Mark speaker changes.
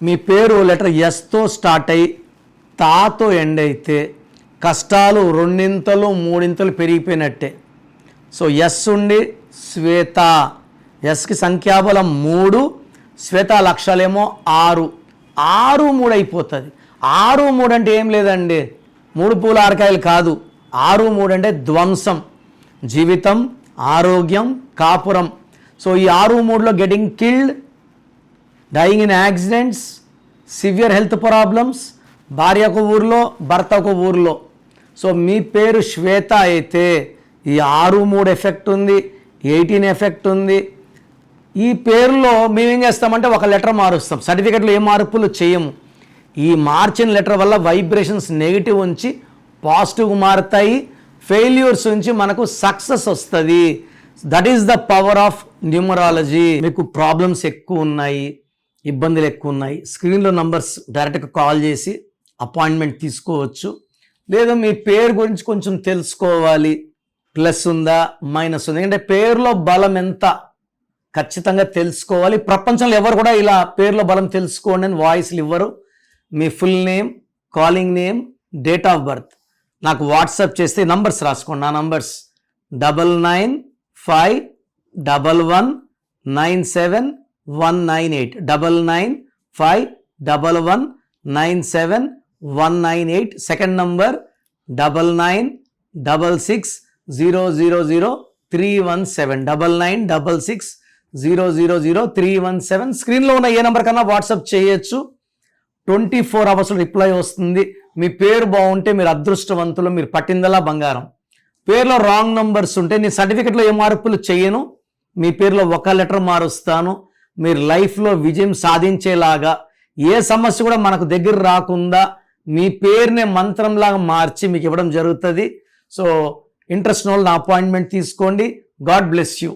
Speaker 1: మీ పేరు letter ఎస్తో start అయ్యి తాతో end అయితే కష్టాలు రెండింతలు మూడింతలు పెరిగిపోయినట్టే. సో ఎస్ ఉండి శ్వేత, ఎస్కి సంఖ్యాబలం 3, శ్వేత లక్షలేమో 6, 6 3 అయిపోతుంది. 6 3 అంటే ఏం లేదండి, 3 పూల ఆరకాయలు కాదు. 6 3 అంటే ధ్వంసం, జీవితం, ఆరోగ్యం, కాపురం. సో ఈ 6 3లో getting killed, dying in accidents, severe health problems, భార్య ఒక ఊర్లో భర్త ఒక ఊర్లో. సో మీ పేరు శ్వేత అయితే ఈ 6 3 ఎఫెక్ట్ ఉంది, 18 ఎఫెక్ట్ ఉంది. ఈ పేరులో మేమేం చేస్తామంటే ఒక లెటర్ మారుస్తాం, సర్టిఫికెట్లో ఏ మార్పులు చేయము. ఈ మార్చిన లెటర్ వల్ల వైబ్రేషన్స్ నెగిటివ్ ఉంచి పాజిటివ్ మారుతాయి, ఫెయిల్యూర్స్ నుంచి మనకు సక్సెస్ వస్తుంది. That is the power of numerology. మీకు ప్రాబ్లమ్స్ ఎక్కువ ఉన్నాయి, ఇబ్బందులు ఎక్కువ ఉన్నాయి, స్క్రీన్లో నంబర్స్ డైరెక్ట్గా కాల్ చేసి అపాయింట్మెంట్ తీసుకోవచ్చు. లేదా మీ పేరు గురించి కొంచెం తెలుసుకోవాలి, ప్లస్ ఉందా మైనస్ ఉందా, ఎందుకంటే పేరులో బలం ఎంత ఖచ్చితంగా తెలుసుకోవాలి. ప్రపంచంలో ఎవరు కూడా ఇలా పేరులో బలం తెలుసుకోండి అని వాయిస్లు ఇవ్వరు. మీ full name, calling name, date of birth నాకు వాట్సాప్ చేస్తే నంబర్స్ రాసుకోండి. నా నంబర్స్ 9951197198, 9951197198. Second number 9966000317, 9966000317. స్క్రీన్లో ఉన్న ఏ నెంబర్ కన్నా వాట్సాప్ చేయొచ్చు. 24 hours రిప్లై వస్తుంది. మీ పేరు బాగుంటే మీరు అదృష్టవంతులు, మీరు పట్టిందలా బంగారం. పేరులో రాంగ్ నంబర్స్ ఉంటే నేను సర్టిఫికెట్లో ఏ మార్పులు చేయను, మీ పేరులో ఒక లెటర్ మారుస్తాను. మీరు లైఫ్లో విజయం సాధించేలాగా, ఏ సమస్య కూడా మనకు దగ్గర రాకుండా మీ పేరునే మంత్రంలాగా మార్చి మీకు ఇవ్వడం జరుగుతుంది. సో ఇంట్రెస్ట్ ఉన్న వాళ్ళు నా అపాయింట్మెంట్ తీసుకోండి. God bless you.